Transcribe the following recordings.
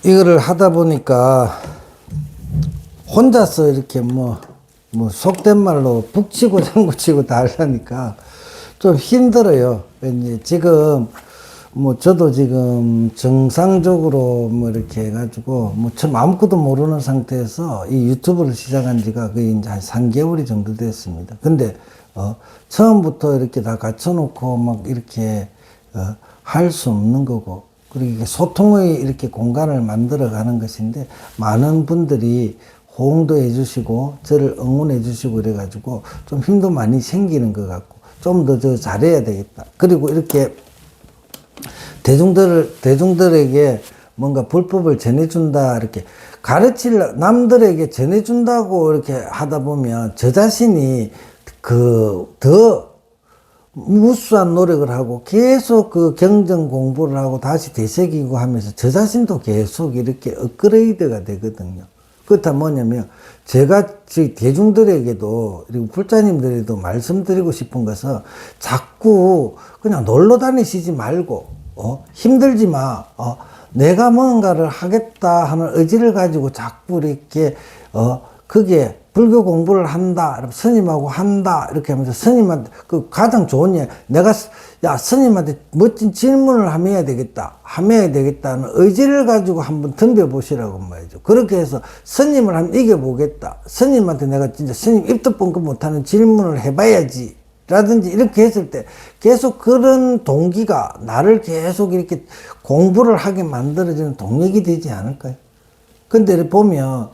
이거를 하다 보니까 혼자서 이렇게 뭐 속된 말로 북치고 장구치고 다 하려니까 좀 힘들어요. 이제 지금 저도 지금 정상적으로 이렇게 해가지고 처음 아무것도 모르는 상태에서 이 유튜브를 시작한 지가 거의 이제 한 3개월이 정도 됐습니다. 근데 처음부터 이렇게 다 갖춰놓고 막 이렇게 할 수 없는 거고, 그리고 이게 소통의 이렇게 공간을 만들어 가는 것인데, 많은 분들이 호응도 해주시고 저를 응원해 주시고 그래가지고 좀 힘도 많이 생기는 것 같고, 좀 더 잘해야 되겠다. 그리고 이렇게 대중들에게 뭔가 불법을 전해준다, 이렇게 남들에게 전해준다고 이렇게 하다 보면 저 자신이 더 무수한 노력을 하고 계속 경전 공부를 하고 다시 되새기고 하면서 저 자신도 계속 이렇게 업그레이드가 되거든요. 그렇다 뭐냐면, 제가 대중들에게도, 그리고 불자님들에게도 말씀드리고 싶은 것은, 자꾸 그냥 놀러 다니시지 말고, 힘들지 마. 내가 뭔가를 하겠다 하는 의지를 가지고 자꾸 이렇게, 그게 불교 공부를 한다, 스님하고 한다, 이렇게 하면서 스님한테, 가장 좋은 예, 스님한테 멋진 질문을 하면 해야 되겠다는 의지를 가지고 한번 덤벼보시라고 말이죠. 그렇게 해서 스님을 한번 이겨보겠다. 스님한테 내가 진짜 스님 입도 뻥긋 못하는 질문을 해봐야지. 라든지 이렇게 했을 때 계속 그런 동기가 나를 계속 이렇게 공부를 하게 만들어지는 동력이 되지 않을까요? 근데 이렇게 보면,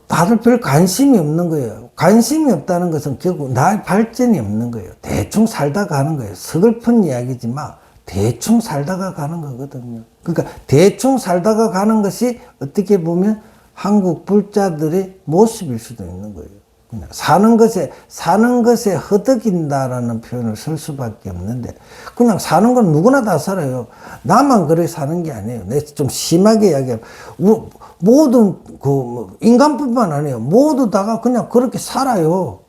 다들 별 관심이 없는 거예요. 관심이 없다는 것은 결국 나의 발전이 없는 거예요. 대충 살다 가는 거예요. 서글픈 이야기지만 대충 살다가 가는 거거든요. 그러니까 대충 살다가 가는 것이 어떻게 보면 한국 불자들의 모습일 수도 있는 거예요. 그냥 사는 것에 허덕인다라는 표현을 쓸 수밖에 없는데, 그냥 사는 건 누구나 다 살아요. 나만 그렇게 사는 게 아니에요. 내가 좀 심하게 이야기하면, 모든 인간뿐만 아니에요. 모두 다가 그냥 그렇게 살아요.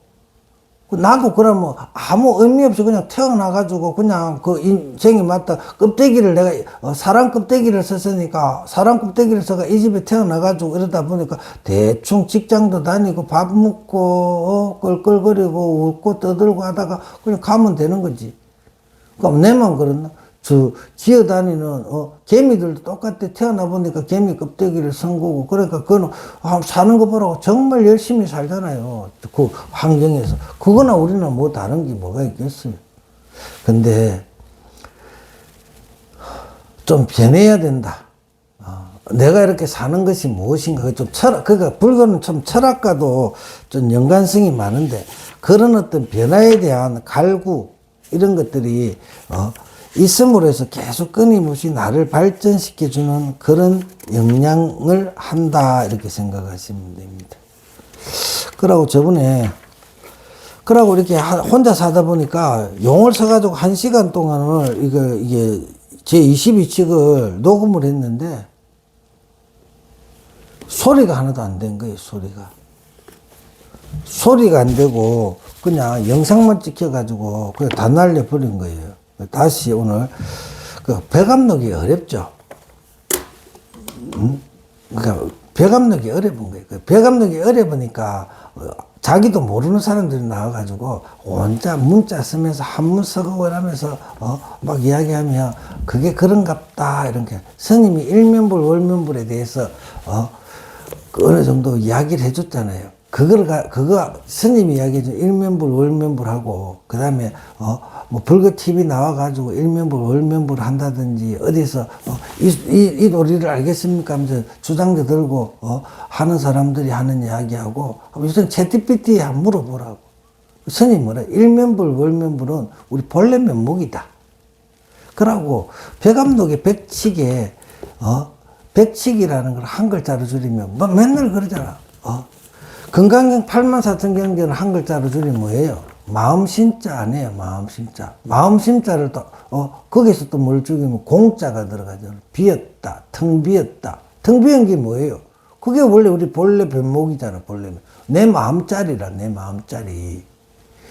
나도 그러면 아무 의미 없이 그냥 태어나가지고 그냥 인생이 맞다. 껍데기를 내가 사람 껍데기를 썼으니까 사람 껍데기를 써가 이 집에 태어나가지고 이러다 보니까 대충 직장도 다니고 밥 먹고 껄껄거리고 웃고 떠들고 하다가 그냥 가면 되는 거지. 그럼 내만 그렇나? 기어다니는 개미들도 똑같아. 태어나 보니까 개미 껍데기를 쓴 거고, 그러니까 그거는 사는 거 보라고 정말 열심히 살잖아요. 그 환경에서. 그거나 우리는 뭐 다른 게 뭐가 있겠어요. 근데 좀 변해야 된다. 내가 이렇게 사는 것이 무엇인가. 그러니까 불교는 좀 철학과도 좀 연관성이 많은데, 그런 어떤 변화에 대한 갈구, 이런 것들이 있음으로 해서 계속 끊임없이 나를 발전시켜주는 그런 역량을 한다, 이렇게 생각하시면 됩니다. 그러고 이렇게 혼자 사다 보니까 용을 써가지고 1시간 동안을 이게 제 22칙을 녹음을 했는데 소리가 하나도 안 된 거예요. 소리가 안 되고 그냥 영상만 찍혀가지고 그냥 다 날려버린 거예요. 다시 오늘 배감록이 어렵죠. 그러니까 배감록이 어려운 거예요. 배감록이 어려우니까 자기도 모르는 사람들이 나와가지고 혼자 문자 쓰면서 한문 써가고 이러면서 막 이야기하면 그게 그런갑다, 이런 게. 스님이 일면불 월면불에 대해서 어느 정도 이야기를 해줬잖아요. 그거 스님이 이야기해준 일면불 월면불하고, 그 다음에 불교 TV 나와가지고 일면불 월면불 한다든지, 어디서 이 도리를 알겠습니까 하면서 주장도 들고 하는 사람들이 하는 이야기하고, 요새 챗GPT에 한번 물어보라고. 스님 뭐라? 일면불 월면불은 우리 본래 면목이다. 그러고 백암록의 백칙에 백칙이라는 걸 한 글자로 줄이면 맨날 그러잖아. 금강경 84,000경전을 한 글자로 줄이면 뭐예요? 마음심자 아니에요. 마음심자. 마음심자를 또 거기서 또 뭘 죽이면 공자가 들어가죠. 비었다, 텅 비었다. 텅 비은 게 뭐예요? 그게 원래 우리 본래 면목이잖아. 본래는 내 마음짜리라. 내 마음짜리.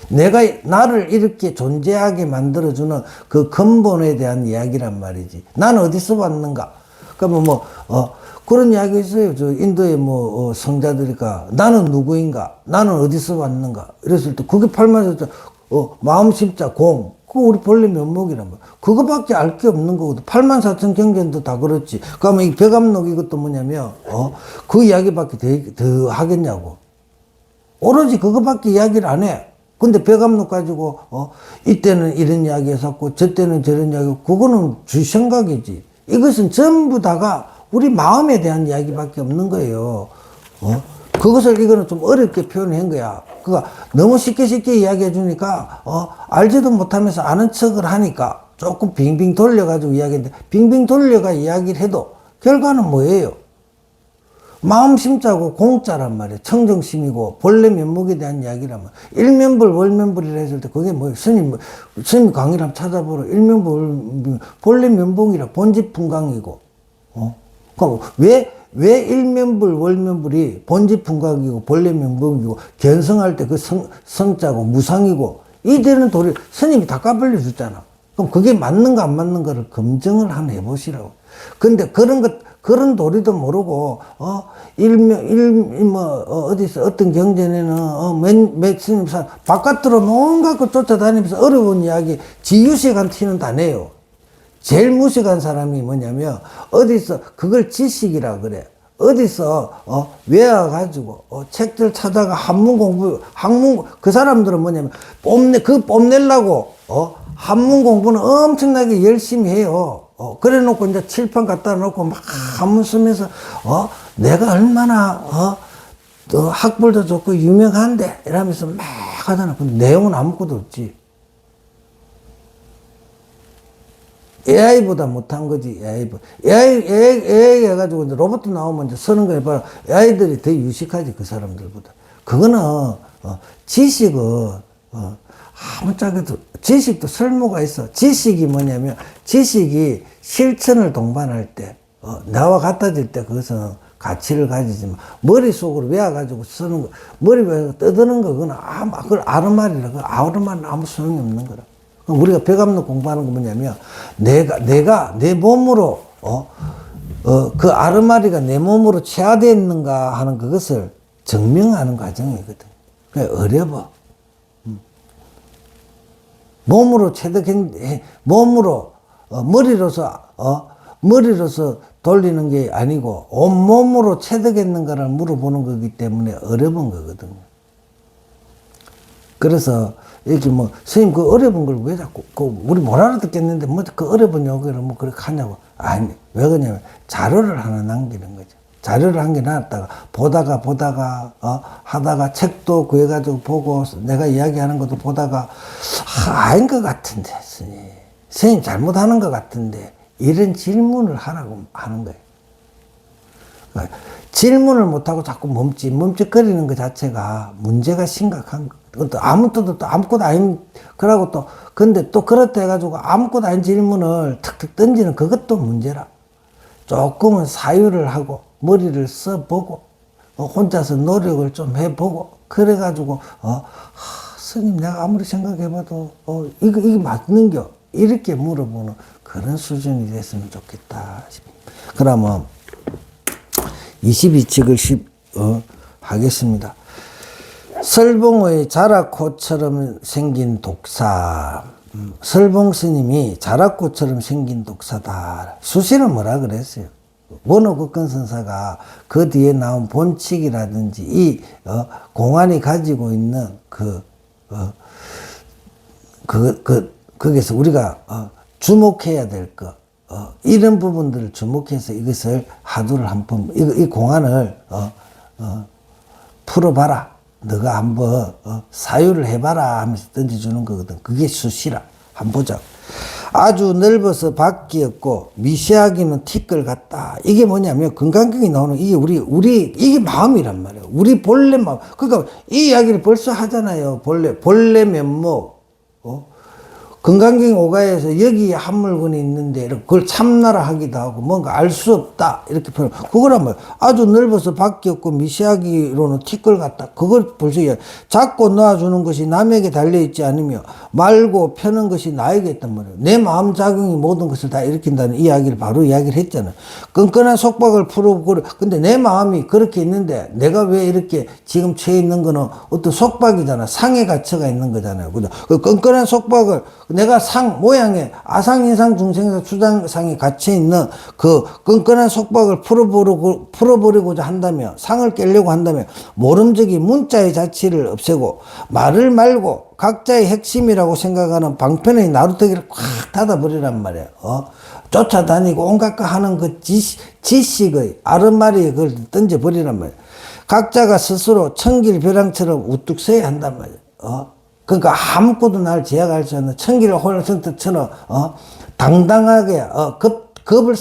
내가 나를 이렇게 존재하게 만들어주는 그 근본에 대한 이야기란 말이지. 나는 어디서 왔는가? 그러면 그런 이야기 있어요. 저 인도의 성자들이니까 나는 누구인가? 나는 어디서 왔는가? 이랬을 때 그게 8만 마음 십자 공. 그거 우리 본래 면목이란 말이야. 그거밖에 알 게 없는 거거든. 8만 4천 경전도 다 그렇지. 그러면 이 백암록 이것도 뭐냐면, 그 이야기밖에 더 하겠냐고. 오로지 그거밖에 이야기를 안 해. 근데 백암록 가지고, 이때는 이런 이야기 했었고, 저때는 저런 이야기, 그거는 주 생각이지. 이것은 전부 다가 우리 마음에 대한 이야기밖에 없는 거예요. 그것을 이거는 좀 어렵게 표현한 거야. 그니까 너무 쉽게 이야기해 주니까, 알지도 못하면서 아는 척을 하니까 조금 빙빙 돌려가지고 이야기했는데, 빙빙 돌려가 이야기를 해도 결과는 뭐예요? 마음 심자고 공자란 말이에요. 청정심이고 본래 면목에 대한 이야기란 말이에요. 일면불 월면불이라 했을 때 그게 뭐예요? 스님 강의를 한번 찾아보라. 일면불 본래 면목이라 본집분강이고, 그럼 왜 일면불 월면불이 본집분강이고 본래 면목이고 견성할 때 그 성자고 무상이고 이들은 도리 스님이 다 까불려 줬잖아. 그럼 그게 맞는가 안 맞는가를 검증을 한번 해보시라고. 근데 그런 도리도 모르고, 어디서, 어떤 경전에는, 몇 스님사, 바깥으로 뭔가 그 쫓아다니면서 어려운 이야기, 지유식한 티는 다 내요. 제일 무식한 사람이 뭐냐면, 어디서, 그걸 지식이라 그래. 어디서, 외워가지고, 책들 찾아가 한문 공부, 그 사람들은 뭐냐면, 뽐내려고, 한문 공부는 엄청나게 열심히 해요. 그래 놓고 이제 칠판 갖다 놓고 막 한문 쓰면서, 내가 얼마나, 학벌도 좋고 유명한데, 이러면서 막 하잖아. 근데 내용은 아무것도 없지. AI보다 못한 거지, AI 해가지고 이제 로봇 나오면 이제 쓰는 거 해봐라. AI들이 더 유식하지, 그 사람들보다. 그거는, 지식은, 아무짝에도 지식도 설모가 있어. 지식이 뭐냐면 지식이 실천을 동반할 때 나와 같아질 때 그것은 가치를 가지지만 머릿속으로 외워가지고 쓰는 거 머리에 떠드는 거 그걸 아르말이라. 그 아르말은 아무 소용이 없는 거라. 그럼 우리가 백암록 공부하는 거 뭐냐면 내가 내 몸으로 그 아르마리가 내 몸으로 체화되었는가 하는 그것을 증명하는 과정이거든. 그러니까 어려워. 몸으로 몸으로, 머리로서 돌리는 게 아니고, 온몸으로 체득했는가를 물어보는 거기 때문에 어려운 거거든요. 그래서, 이렇게 스님 그 어려운 걸 왜 자꾸, 우리 못 알아듣겠는데, 그 어려운 요구를 그렇게 하냐고. 아니, 왜 그러냐면, 자료를 하나 남기는 거죠. 자료를 한 개 놨다가 보다가 하다가 책도 구해가지고 보고 내가 이야기하는 것도 보다가 아닌 것 같은데 선생님 잘못하는 것 같은데 이런 질문을 하라고 하는 거예요. 그러니까 질문을 못하고 자꾸 멈칫거리는 것 자체가 문제가 심각한 거. 아무것도 아닌 그러고 또 근데 또 그렇다 해가지고 아무것도 아닌 질문을 탁탁 던지는 그것도 문제라. 조금은 사유를 하고 머리를 써보고 혼자서 노력을 좀 해보고 그래가지고 스님 내가 아무리 생각해봐도 이게 맞는겨 이렇게 물어보는 그런 수준이 됐으면 좋겠다 싶습니다. 그러면 22칙을 하겠습니다. 설봉의 자라꽃처럼 생긴 독사. 설봉 스님이 자라꽃처럼 생긴 독사다. 수시는 뭐라 그랬어요? 원호극근 선사가 그 뒤에 나온 본칙이라든지 이 공안이 가지고 있는 거기서 우리가 주목해야 될 것 이런 부분들을 주목해서 이것을 하두를 한번 이 공안을 풀어봐라. 너가 한번 사유를 해봐라 하면서 던져주는 거거든. 그게 수시라. 한번 보자. 아주 넓어서 밖이 없고 미세하기는 티끌 같다. 이게 뭐냐면 건강경이 나오는 이게 이게 마음이란 말이에요. 우리 본래 마음. 그러니까 이 이야기를 벌써 하잖아요. 본래 면목. 건강경 오가에서 여기에 한 물건이 있는데 그걸 참나라 하기도 하고 뭔가 알 수 없다 이렇게 표현. 그거라면 아주 넓어서 밖에 없고 미시하기로는 티끌 같다. 그걸 벌써 잡고 놓아주는 것이 남에게 달려있지 않으며 말고 펴는 것이 나에게 있단 말이에요. 내 마음작용이 모든 것을 다 일으킨다는 이야기를 바로 이야기를 했잖아요. 끈끈한 속박을 풀어보고 근데 내 마음이 그렇게 있는데 내가 왜 이렇게 지금 처해 있는 거는 어떤 속박이잖아. 상의 가치가 있는 거잖아요. 그죠? 그 끈끈한 속박을 내가 상 모양의 아상인상 중생사 추장상에 갇혀 있는 그 끈끈한 속박을 풀어버리고자 한다면 상을 깨려고 한다면 모름적이 문자의 자취를 없애고 말을 말고 각자의 핵심이라고 생각하는 방편의 나루터기를 꽉 닫아버리란 말이에요. 쫓아다니고 온갖 거 하는 그 지식의 아르마리에 그걸 던져버리란 말이에요. 각자가 스스로 청길벼랑처럼 우뚝 서야 한단 말이에요. 그러니까 아무것도 날 제약할 수 없는 청기를 홀성터처럼 당당하게 겁을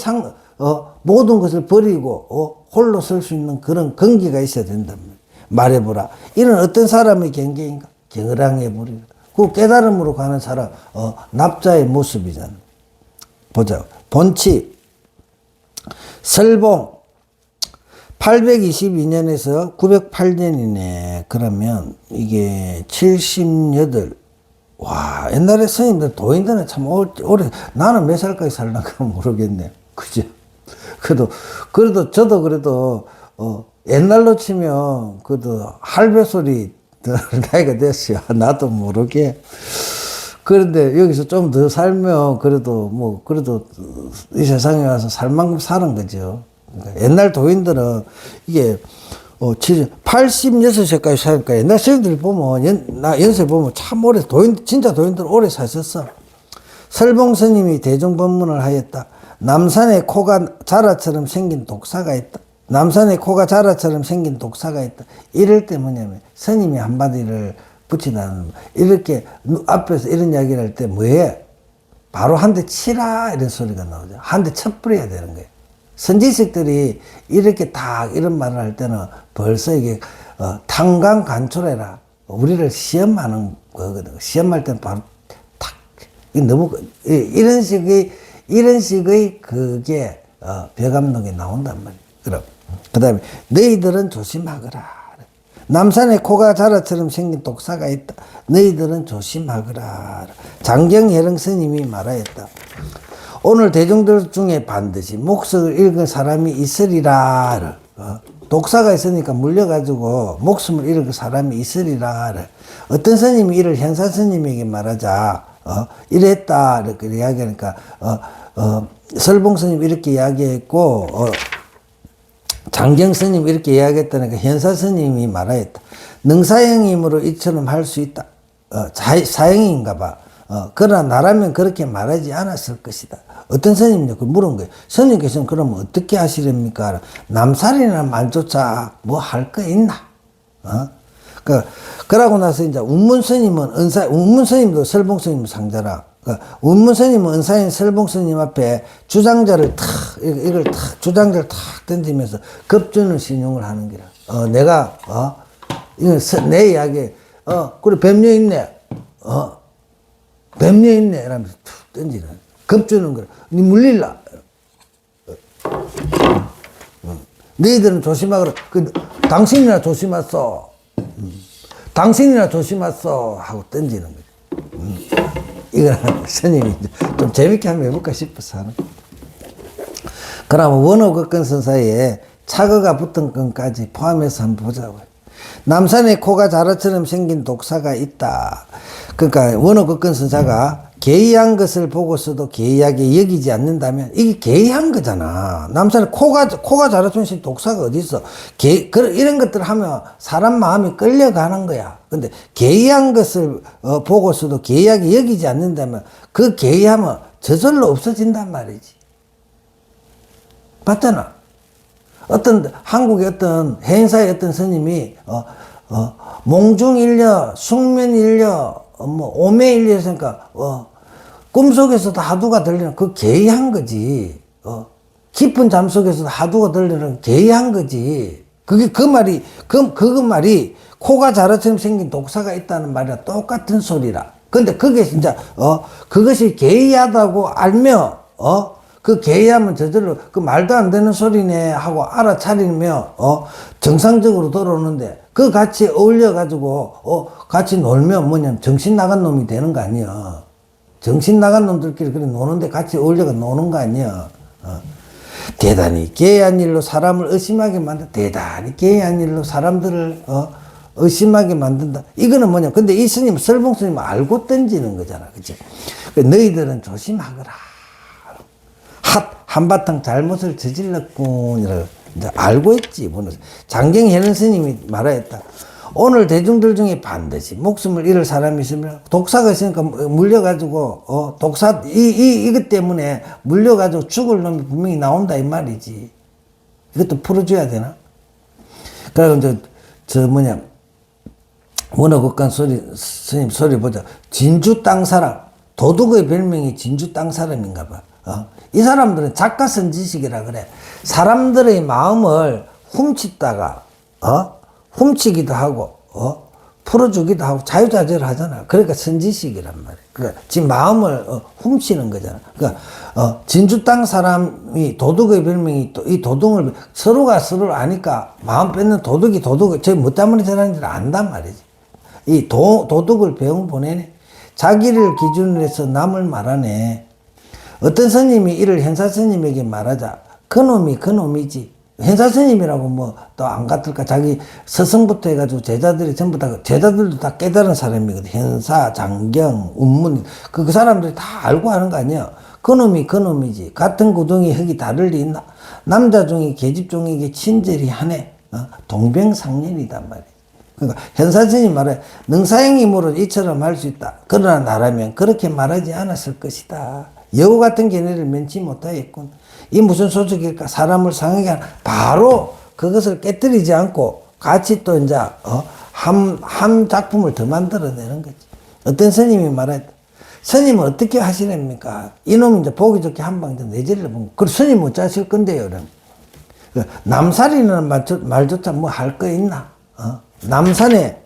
모든 것을 버리고 홀로 설 수 있는 그런根기가 있어야 된단 말이에요. 말해보라. 이런 어떤 사람의 경계인가? 경을항해 버리고 그 깨달음으로 가는 사람 납자의 모습이잖아. 보자. 본치 설봉 822년에서 908년이네. 그러면 이게 78. 와, 옛날에 스님들 도인들은 참 오래, 나는 몇 살까지 살란가 모르겠네. 그죠? 그래도 저도 그래도, 옛날로 치면, 그래도 할배 소리 들 나이가 됐어요. 나도 모르게. 그런데 여기서 좀 더 살면 그래도 그래도 이 세상에 와서 살 만큼 사는 거죠. 그러니까 옛날 도인들은 이게 86세까지 사니까 옛날 스님들 보면 연세 보면 참 오래 진짜 도인들 오래 사셨어. 설봉 스님이 대종법문을 하였다. 남산에 코가 자라처럼 생긴 독사가 있다. 남산에 코가 자라처럼 생긴 독사가 있다. 이럴 때 뭐냐면 스님이 한마디를 붙이다는 이렇게 앞에서 이런 이야기를 할 때 뭐해? 바로 한 대 치라 이런 소리가 나오죠. 한 대 쳐버려야 되는 거예요. 선지식들이 이렇게 딱 이런 말을 할 때는 벌써 이게 탕강간초래라. 우리를 시험하는 거거든. 시험할 때는 바로 탁 너무 이런 식의 그게 벼감록에 나온단 말이에요. 그럼 그다음에 너희들은 조심하거라. 남산에 코가 자라처럼 생긴 독사가 있다. 너희들은 조심하거라. 장경혜령 스님이 말하였다. 오늘 대중들 중에 반드시 목석을 잃은 사람이 있으리라. 독사가 있으니까 물려가지고 목숨을 잃은 사람이 있으리라. 어떤 스님이 이를 현사 스님에게 말하자. 이랬다. 이렇게 이야기하니까, 설봉 스님 이렇게 이야기했고, 장경 스님 이렇게 이야기했다니까 현사 스님이 말하였다. 능사형이므로 이처럼 할 수 있다. 사형인가 봐. 그러나 나라면 그렇게 말하지 않았을 것이다. 어떤 스님이 그 물은 거예요. 스님께서는 그러면 어떻게 하시렵니까? 남살이나 말조차 뭐 할 거 있나? 그러고 나서 이제 운문 스님은 운문 스님도 설봉 스님 상자라. 운문 스님은 은사인 설봉 스님 앞에 주장자를 주장자를 탁 던지면서 급전을 신용을 하는 기라. 내가, 이건 내 이야기, 그래, 뱀녀 있네. 뱀녀 있네. 이러면서 툭 던지는. 급주는 거야. 니 물릴라. 너희들은 조심하거라. 당신이나 조심하소. 당신이나 조심하소. 하고 던지는 거지. 이걸 스님이 좀 재밌게 한번 해볼까 싶어서 하는 거야. 그러면 원호극근 사이에 차거가 붙은 건까지 포함해서 한번 보자고요. 남산에 코가 자라처럼 생긴 독사가 있다. 그러니까 원호극근 선사가 개의한 것을 보고서도 개의하게 여기지 않는다면 이게 개의한 거잖아. 남산에 코가 자라처럼 생긴 독사가 어디 있어? 이런 것들 하면 사람 마음이 끌려가는 거야. 근데 개의한 것을 보고서도 개의하게 여기지 않는다면 그 개의하면 저절로 없어진단 말이지. 봤잖아. 한국의 어떤 해인사의 어떤 스님이, 몽중일려, 숙면일려, 오매일려 했으니까, 꿈속에서도 하두가 들리는 그 개의한 거지. 깊은 잠 속에서도 하두가 들리는 개의한 거지. 그 말이 코가 자라처럼 생긴 독사가 있다는 말이랑 똑같은 소리라. 근데 그게 진짜, 그것이 개의하다고 알며, 그 개의하면 저절로 그 말도 안 되는 소리네 하고 알아차리며, 정상적으로 돌아오는데, 그 같이 어울려가지고, 같이 놀면 뭐냐면 정신 나간 놈이 되는 거 아니야. 정신 나간 놈들끼리 그래 노는데 같이 어울려가 노는 거 아니야. 대단히 개의한 일로 사람을 의심하게 만든다. 대단히 개의한 일로 사람들을, 의심하게 만든다. 이거는 뭐냐. 근데 이 스님, 설봉 스님 알고 던지는 거잖아. 그치? 너희들은 조심하거라. 한바탕 잘못을 저질렀군. 이라고. 이제 알고 있지. 장경혜는 스님이 말하였다. 오늘 대중들 중에 반드시 목숨을 잃을 사람이 있으면 독사가 있으니까 물려가지고, 이것 때문에 물려가지고 죽을 놈이 분명히 나온다. 이 말이지. 이것도 풀어줘야 되나? 그래서 원어국간 스님 소리 보자. 진주 땅 사람. 도둑의 별명이 진주 땅 사람인가 봐. 이 사람들은 작가 선지식이라 그래. 사람들의 마음을 훔치다가, 훔치기도 하고, 풀어주기도 하고 자유자재를 하잖아. 그러니까 선지식이란 말이야. 그러니까 지 마음을 훔치는 거잖아. 그러니까, 진주 땅 사람이 도둑의 별명이 또 이 도둑을 서로가 서로를 아니까 마음 뺏는 도둑이 저기 뭐 때문에 저러는지 안단 말이지. 이 도둑을 배웅 보내네. 자기를 기준으로 해서 남을 말하네. 어떤 스님이 이를 현사 스님에게 말하자. 그놈이 그놈이지. 현사 스님이라고 뭐 또 안 같을까? 자기 스승부터 해가지고 제자들이 전부 다, 제자들도 다 깨달은 사람이거든. 현사, 장경, 운문. 그 사람들이 다 알고 하는 거 아니야. 그놈이 그놈이지. 같은 구덩이 흙이 다를 리 있나? 남자종이 계집종에게 친절히 하네. 동병상련이단 말이야. 그러니까 현사스님이 말해 능사행임으로 이처럼 할 수 있다. 그러나 나라면 그렇게 말하지 않았을 것이다. 여우 같은 견해를 면치 못하였군. 이 무슨 소식일까? 사람을 상하게 하는 바로 그것을 깨뜨리지 않고 같이 또 이제 한 작품을 더 만들어내는 거지. 어떤 스님이 말했다. 스님은 어떻게 하시렵니까? 이놈이 이제 보기 좋게 한 방 내질러 본 거. 그럼 스님 못 짜실 건데요, 그럼. 남살이라는 말조차 뭐 할 거 있나? 남산에,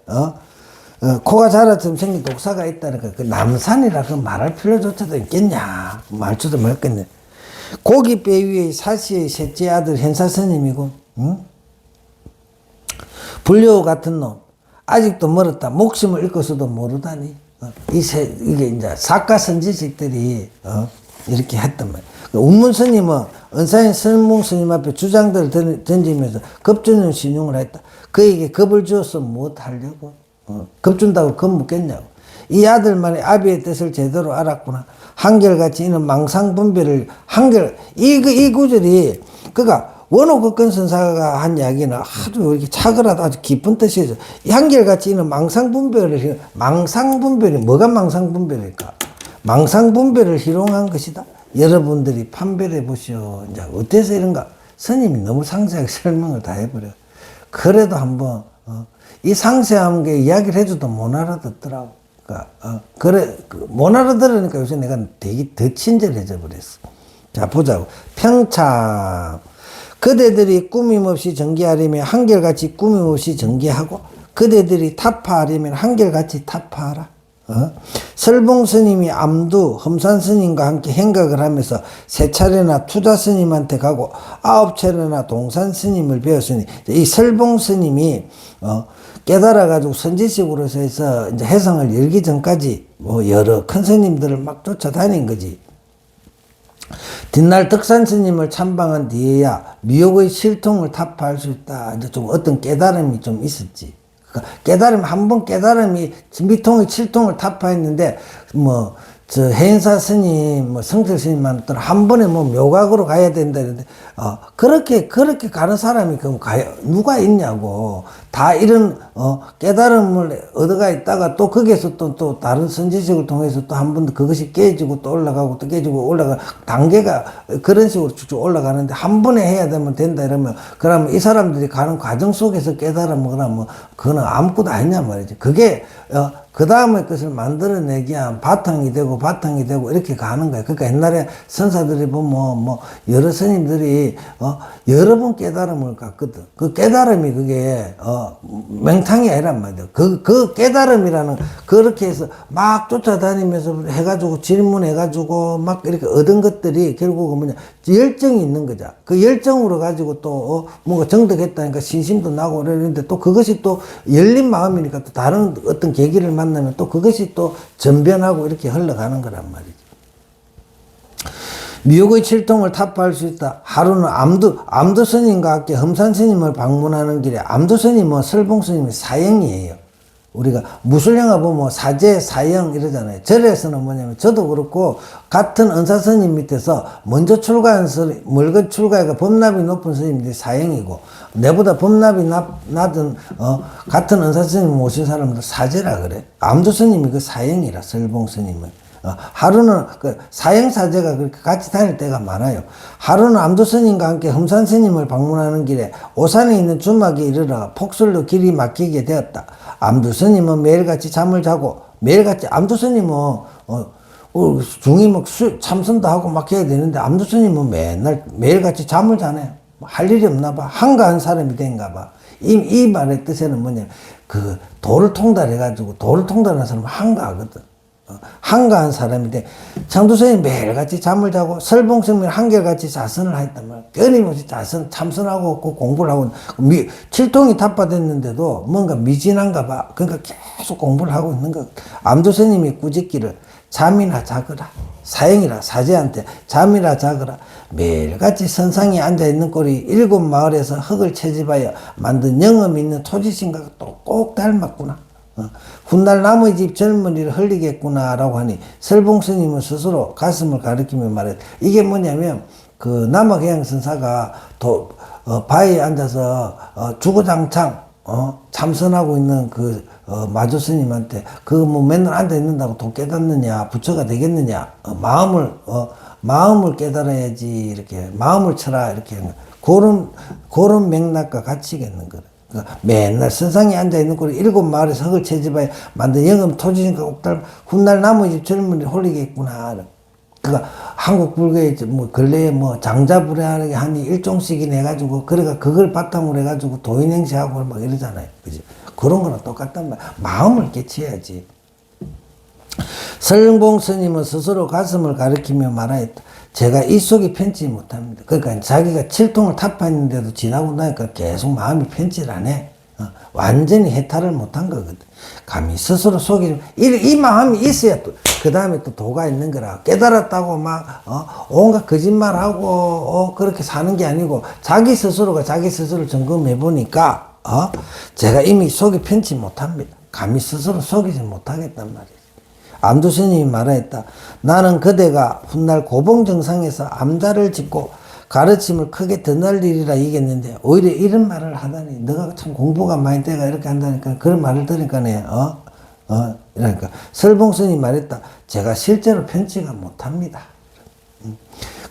코가 자라처럼 생긴 독사가 있다니까. 그 남산이라 그 말할 필요조차도 있겠냐. 말조차 말겠네. 고깃배 위에 사시의 셋째 아들 현사 스님이고, 응? 불효 같은 놈. 아직도 멀었다. 목숨을 잃고서도 모르다니. 이게 이제 사가 선지식들이, 이렇게 했단 말이야. 운문 스님은 은사인 설봉 스님 앞에 주장들을 던지면서 겁주는 신용을 했다. 그에게 겁을 주어서 못하려고? 겁 준다고 겁 묻겠냐고. 이 아들만의 아비의 뜻을 제대로 알았구나. 한결같이 이는 망상분별을, 이 구절이, 그니까, 원호극근 선사가 한 이야기는 아주 이렇게 차그라도 아주 깊은 뜻이죠. 한결같이 이는 망상분별이, 뭐가 망상분별일까? 망상분별을 희롱한 것이다. 여러분들이 판별해 보시오. 이제 어때서 이런가? 스님이 너무 상세하게 설명을 다 해버려. 그래도 한번, 이 상세한 게 이야기를 해줘도 못 알아듣더라고. 그러니까, 못 알아들으니까 요새 내가 되게 더 친절해져 버렸어. 자, 보자고. 평참. 그대들이 꾸밈없이 전개하려면 한결같이 꾸밈없이 전개하고, 그대들이 타파하려면 한결같이 타파하라. 설봉 스님이 암두, 험산 스님과 함께 행각을 하면서 3차례나 투자 스님한테 가고 9차례나 동산 스님을 배웠으니, 이 설봉 스님이, 깨달아가지고 선지식으로 해서 이제 해성을 열기 전까지 뭐 여러 큰 스님들을 막 쫓아다닌 거지. 뒷날 덕산 스님을 참방한 뒤에야 미혹의 실통을 타파할 수 있다. 이제 좀 어떤 깨달음이 좀 있었지. 깨달음, 한번 깨달음이 미통의 칠통을 타파했는데, 해인사 스님, 성철 스님한테 한 번에 묘각으로 가야 된다. 그렇게 가는 사람이 그럼 누가 있냐고. 다 이런, 깨달음을 얻어가 있다가 또 거기에서 또 다른 선지식을 통해서 또 한 번 더 그것이 깨지고 또 올라가고 또 깨지고 올라가, 단계가 그런 식으로 쭉 올라가는데 한 번에 해야 되면 된다 이러면, 그러면 이 사람들이 가는 과정 속에서 깨달으면 그거는 아무것도 아니냐 말이지. 그게, 그 다음에 것을 만들어내기 위한 바탕이 되고 이렇게 가는 거야. 그러니까 옛날에 선사들이 보면 여러 스님들이 여러 번 깨달음을 갖거든. 그 깨달음이 그게 맹탕이 아니란 말이야. 그 깨달음이라는, 그렇게 해서 막 쫓아다니면서 해가지고 질문해가지고 막 이렇게 얻은 것들이 결국은 뭐냐, 열정이 있는 거죠. 그 열정으로 가지고 또 뭔가 정득했다니까 신심도 나고 그러는데, 또 그것이 또 열린 마음이니까 또 다른 어떤 계기를 만나면 또 그것이 또 전변하고 이렇게 흘러가는 거란 말이죠. 미혹의 칠통을 타파할 수 있다. 하루는 암두 스님과 함께 험산 스님을 방문하는 길에, 암두 스님은 설봉 스님의 사형이에요. 우리가 무술영화 보면 사제, 사형 이러잖아요. 절에서는 뭐냐면, 저도 그렇고 같은 은사 스님 밑에서 먼저 출가한 스님, 멀건 출가해가 법납이 높은 스님들이 사형이고, 내보다 법납이 낮은 같은 은사 스님 모신 사람들 사제라 그래. 암두 스님이 그 사형이라, 설봉 스님은. 하루는 그 사형 사제가 그렇게 같이 다닐 때가 많아요. 하루는 암두 스님과 함께 험산 스님을 방문하는 길에 오산에 있는 주막에 이르러 폭설로 길이 막히게 되었다. 암두 스님은 매일같이 잠을 자고, 매일같이, 암두 스님은 중이 막 참선도 하고 막 해야 되는데, 암두 스님은 매일같이 잠을 자네. 할 일이 없나 봐. 한가한 사람이 된가 봐. 이 말의 뜻에는 뭐냐, 그 도를 통달해가지고, 도를 통달하는 사람은 한가하거든. 한가한 사람인데, 장두선이 매일같이 잠을 자고 설봉스님이 한결같이 자선을 했단 말이야. 끊임없이 참선하고 공부를 하고, 칠통이 타파됐는데도 뭔가 미진한가 봐. 그러니까 계속 공부를 하고 있는 거. 암두스님이 꾸짖기를 잠이나 자거라. 사형이라, 사제한테 잠이나 자거라. 매일같이 선상에 앉아있는 꼴이 7 마을에서 흙을 채집하여 만든 영험 있는 토지신과 또 꼭 닮았구나. 훗날 남의 집 젊은이를 흘리겠구나 라고 하니, 설봉 스님은 스스로 가슴을 가리키며 말했다. 이게 뭐냐면, 그 남학해양선사가 바위에 앉아서 주구장창 참선하고 있는 그 마조 스님한테, 맨날 앉아 있는다고 도 깨닫느냐, 부처가 되겠느냐, 마음을 깨달아야지, 이렇게 마음을 쳐라, 이렇게 그런 맥락과 같이겠는 거래. 맨날 선상에 앉아있는 꼴이 7 마을에서 흙을 채집하여 만든 영험 토지니까 옥달 훗날 나무 집 젊은이 홀리겠구나. 그러니까 한국 불교에 근래에 장자불회하게 하니 일종씩이 해가지고, 그러니까 그걸 바탕으로 해가지고 도인행시하고 막 이러잖아요. 그지? 그런 거랑 똑같단 말이야. 마음을 깨치야지. 설봉 스님은 스스로 가슴을 가리키며 말하였다. 제가 이 속이 편치 못합니다. 그러니까 자기가 칠통을 타파했는데도 지나고 나니까 계속 마음이 편치를 안 해. 완전히 해탈을 못한 거거든. 감히 스스로 속이, 이 마음이 있어야 그 다음에 또 도가 있는 거라. 깨달았다고 온갖 거짓말하고, 그렇게 사는 게 아니고, 자기 스스로가 자기 스스로를 점검해 보니까, 제가 이미 속이 편치 못합니다. 감히 스스로 속이지 못하겠단 말이에요. 암두 스님이 말하였다. 나는 그대가 훗날 고봉정상에서 암자를 짓고 가르침을 크게 더 날리리라 이겠는데, 오히려 이런 말을 하다니, 너가 참 공부가 많이 돼가 이렇게 한다니까, 그런 말을 들으니까네, 이러니까 설봉 스님이 말했다. 제가 실제로 편치가 못합니다.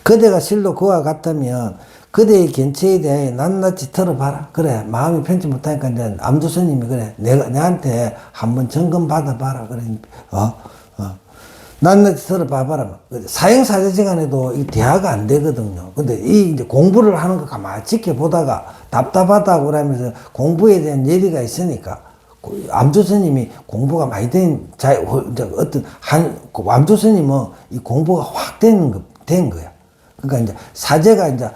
그대가 실로 그와 같다면 그대의 견체에 대해 낱낱이 털어봐라. 그래, 마음이 편치 못하니까 이제 암두 스님이 그래, 내한테 한번 점검 받아봐라. 그래, 낱낱이 들어봐봐라. 사형사제지간에도 이 대화가 안 되거든요. 근데 이제 공부를 하는 거 가만히 지켜보다가 답답하다고 그러면서 공부에 대한 예리가 있으니까, 암두 스님이 공부가 많이 암두 스님은 이 공부가 확 된 거야. 그러니까 이제 사제가 이제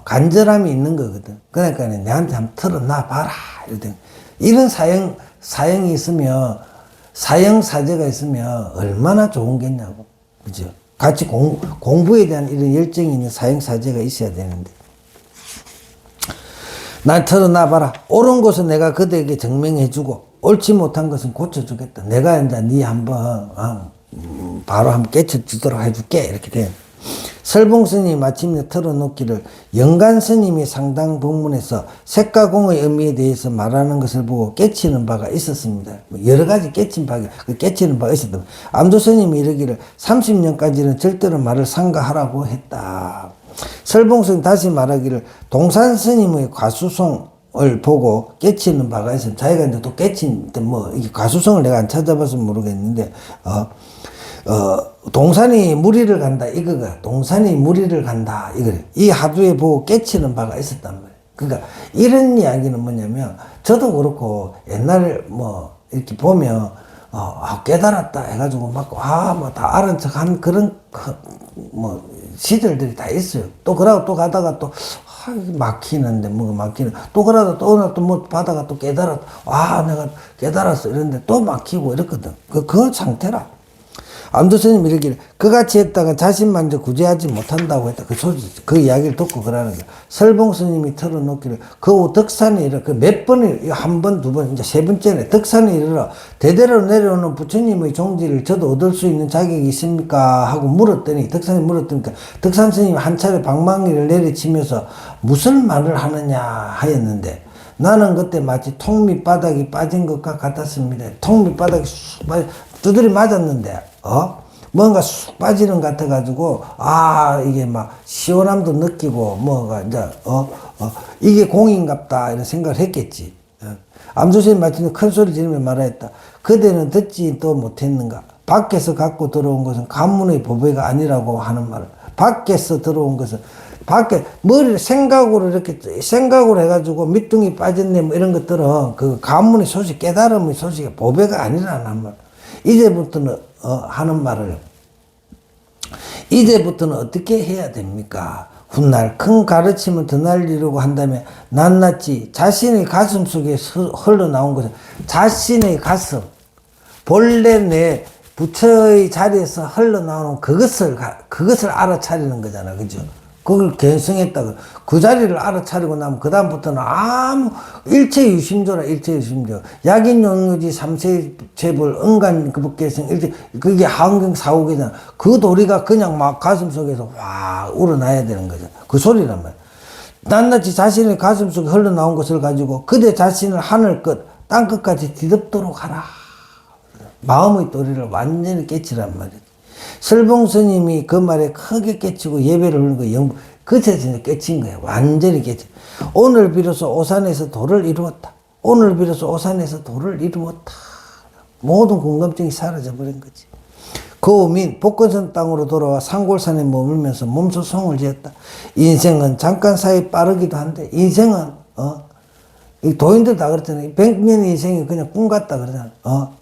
간절함이 있는 거거든. 그러니까 내한테 한번 털어놔 봐라. 이런 사형이 있으면, 사형 사제가 있으면 얼마나 좋은 겠냐고. 그죠? 같이 공부에 대한 이런 열정이 있는 사형 사제가 있어야 되는데. 날 털어놔봐라. 옳은 것은 내가 그대에게 증명해주고, 옳지 못한 것은 고쳐주겠다. 내가 이제 네 한번 바로 한번 깨쳐주도록 해줄게. 이렇게 돼. 설봉 스님이 마침내 털어놓기를, 영간 스님이 상당 법문에서 색가공의 의미에 대해서 말하는 것을 보고 깨치는 바가 있었습니다. 여러 가지 깨치는 바가 있었다. 암두 스님이 이르기를 30년까지는 절대로 말을 삼가하라고 했다. 설봉 스님 다시 말하기를, 동산 스님의 과수송, 을 보고 깨치는 바가 있으면 자기가 이제 또 깨친 뭐 이게 가수성을 내가 안 찾아봐서 모르겠는데 동산이 무리를 간다 이거가 동산이 무리를 간다 이거래. 이 하두에 보고 깨치는 바가 있었단 말이에요. 그러니까 이런 이야기는 뭐냐면 저도 그렇고 옛날에 뭐 이렇게 보면 깨달았다 해가지고 뭐 다 아는 척한 그런 뭐 시절들이 다 있어요. 또 그러고 또 가다가 또 막히는데 뭐가 막히는 또 그러다 또 오늘 또 뭐 바다가 또 깨달았 내가 깨달았어 이런데 또 막히고 이랬거든. 그 상태라. 암두스님 이렇게 그같이 했다가 자신만족 구제하지 못한다고 했다. 그 이야기를 듣고 그러는 거야. 설봉스님이 털어놓기를 그 덕산에 이르러 그 몇 번이 한 번, 두 번, 이제 세 번째네. 덕산에 이르러 대대로 내려오는 부처님의 종지를 저도 얻을 수 있는 자격이 있습니까? 하고 물었더니 덕산이 물었더니까 덕산 스님이 한 차례 방망이를 내리치면서 무슨 말을 하느냐 하였는데 나는 그때 마치 통밑바닥이 빠진 것과 같았습니다. 통밑바닥이 쑥 두드리 맞았는데 뭔가 쑥 빠지는 것 같아가지고 이게 막 시원함도 느끼고 뭐가 이제 이게 공인갑다 이런 생각을 했겠지. 암수스님 마침 큰 소리 지르며 말하였다. 그대는 듣지 또 못했는가? 밖에서 갖고 들어온 것은 가문의 보배가 아니라고 하는 말을. 밖에서 들어온 것은 밖에 머리를 생각으로 해가지고 밑둥이 빠졌네 뭐 이런 것들은 그 가문의 소식 깨달음의 소식이 보배가 아니라는 말. 이제부터는 하는 말을 이제부터는 어떻게 해야 됩니까? 훗날 큰 가르침을 더 날리려고 한다면 낱낱이 자신의 가슴 속에 흘러나온 것은 자신의 가슴 본래 내 부처의 자리에서 흘러나오는 그것을 알아차리는 거잖아. 그죠? 그걸 견성했다고. 그 자리를 알아차리고 나면 그다음부터는 아무 일체유심조라. 일체유심조. 약인용유지 삼세체불 응간급계성 그게 한경사옥이잖아. 그 도리가 그냥 막 가슴속에서 확 우러나야 되는 거죠. 그 소리란 말이야. 낱낱이 자신의 가슴속에 흘러나온 것을 가지고 그대 자신을 하늘 끝 땅 끝까지 뒤덮도록 하라. 마음의 도리를 완전히 깨치란 말이지. 설봉스님이 그 말에 크게 깨치고 예배를 하는 거예요. 그때서 깨친 거예요. 완전히 깨치. 오늘 비로소 오산에서 도를 이루었다. 오늘 비로소 오산에서 도를 이루었다. 모든 궁금증이 사라져 버린 거지. 거우민 복건선 땅으로 돌아와 상골산에 머물면서 몸소 성을 지었다. 인생은 잠깐 사이 빠르기도 한데 인생은 이 도인들 다 그렇잖아요. 100년 인생이 그냥 꿈 같다 그러잖아.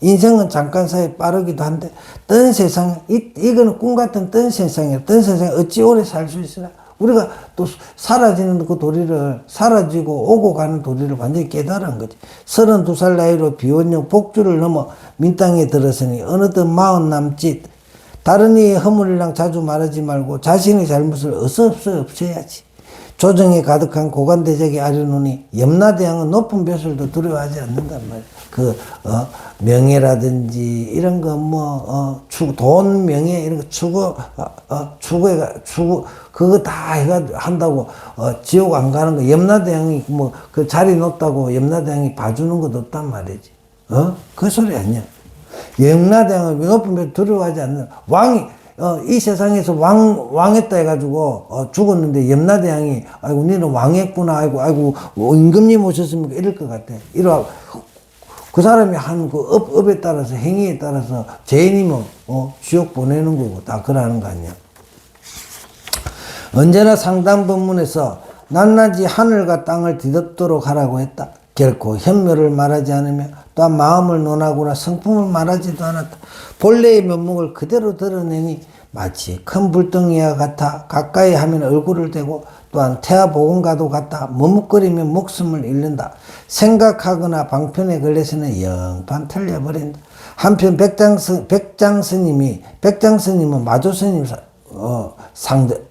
인생은 잠깐 사이 빠르기도 한데, 뜬 세상, 이거는 꿈 같은 뜬 세상이야. 뜬 세상에 어찌 오래 살 수 있으나? 우리가 또 사라지는 그 도리를, 사라지고 오고 가는 도리를 완전히 깨달은 거지. 32살 나이로 비원령 복주를 넘어 민땅에 들었으니, 어느덧 40 남짓, 다른 이의 허물이랑 자주 말하지 말고 자신의 잘못을 없애야지. 조정에 가득한 고관대적이 아려놓으니 염라대왕은 높은 벼슬도 두려워하지 않는단 말이야. 명예라든지 이런 거 돈 명예 이런 거 추구 그거 다 해가 한다고 지옥 안 가는 거 염라대왕이 그 자리 높다고 염라대왕이 봐주는 것도 없단 말이지. 그 소리 아니야. 염라대왕은 높은 벼슬 두려워하지 않는 왕이 이 세상에서 왕했다 해가지고, 죽었는데, 염라대왕이, 아이고, 니는 왕했구나, 아이고, 임금님 오셨습니까? 이럴 것 같아. 그 사람이 한 그 업에 따라서, 행위에 따라서, 죄인이면, 지옥 보내는 거고, 다 그러는 거 아니야. 언제나 상담법문에서, 낱낱이 하늘과 땅을 뒤덮도록 하라고 했다. 결코 현묘를 말하지 않으며 또한 마음을 논하거나 성품을 말하지도 않았다. 본래의 면목을 그대로 드러내니 마치 큰 불덩이와 같아 가까이 하면 얼굴을 대고 또한 태아보건과도 같아 머뭇거리면 목숨을 잃는다. 생각하거나 방편에 걸려서는 영판 틀려버린다. 한편 백장스님은 마조스님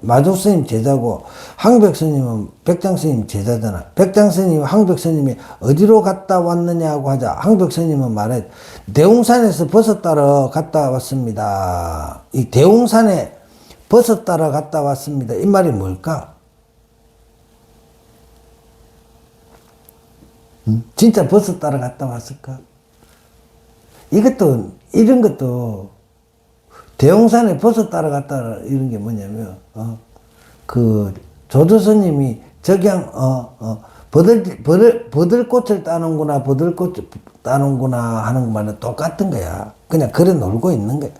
마조스님 제자고 황백스님은 백장스님 제자잖아. 백장스님이 황백스님이 어디로 갔다 왔느냐고 하자 황백스님은 말해 대웅산에서 버섯 따러 갔다 왔습니다. 이 대웅산에 버섯 따러 갔다 왔습니다. 이 말이 뭘까? 진짜 버섯 따러 갔다 왔을까? 이런 것도 대웅산에 버섯 따라갔다 이런 게 뭐냐면 그 조조스님이 적양 버들꽃을 따는구나, 버들꽃 따는구나 하는 것만은 똑같은 거야. 그냥 그래 놀고 있는 거야.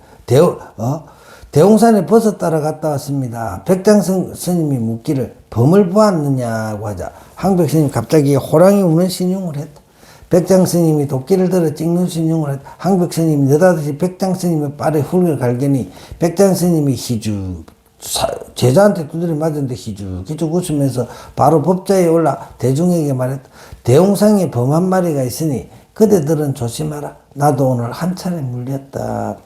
대홍산에 버섯 따라 갔다 왔습니다. 백장 스님이 묻기를 범을 보았느냐고 하자. 황백 스님 갑자기 호랑이 우는 신용을 했다. 백장 스님이 도끼를 들어 찍는 신용을 했다. 황백 스님이 느닷없이 백장 스님의 발에 훌을 갈겨니 백장 스님이 희죽 제자한테 두드려 맞았는데 희죽 웃으면서 바로 법자에 올라 대중에게 말했다. 대홍상에 범 한 마리가 있으니 그대들은 조심하라. 나도 오늘 한 차례 물렸다.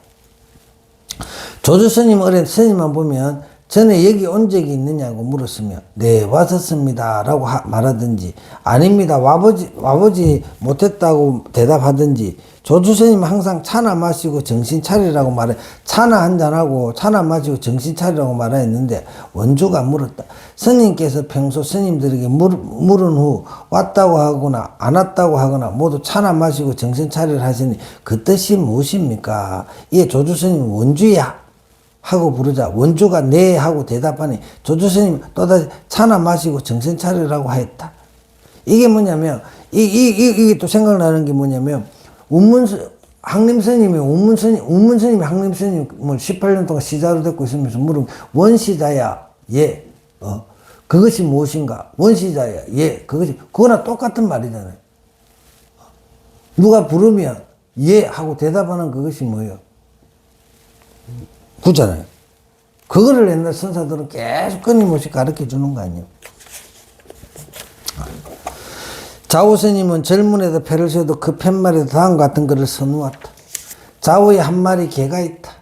조주 스님 어린 스님만 보면 전에 여기 온 적이 있느냐고 물었으면 네 왔었습니다 라고 말하든지 아닙니다 와보지 못했다고 대답하든지 조주 스님 항상 차나 마시고 정신 차리라고 말해. 차나 한잔하고 차나 마시고 정신 차리라고 말했는데 원주가 물었다. 스님께서 평소 스님들에게 물은 후 왔다고 하거나 안 왔다고 하거나 모두 차나 마시고 정신 차리라 하시니 그 뜻이 무엇입니까? 이에 조주 스님 원주야 하고 부르자 원주가 네 하고 대답하니 조주 스님 또다시 차나 마시고 정신 차리라고 하였다. 이게 뭐냐면 이게 또 생각나는 게 뭐냐면 항림스님이 운문스님이 항림스님을 18년 동안 시자로 듣고 있으면서 물은 원시자야 예 그것이 무엇인가 원시자야 예 그거나 똑같은 말이잖아요. 누가 부르면 예 하고 대답하는 그것이 뭐예요? 그잖아요. 그거를 옛날 선사들은 계속 끊임없이 가르쳐 주는 거 아니에요. 자오 스님은 젊은에도 패를 쉬어도 그 팻말에도 다음과 같은 것을 써놓았다. 좌우에 한 마리 개가 있다.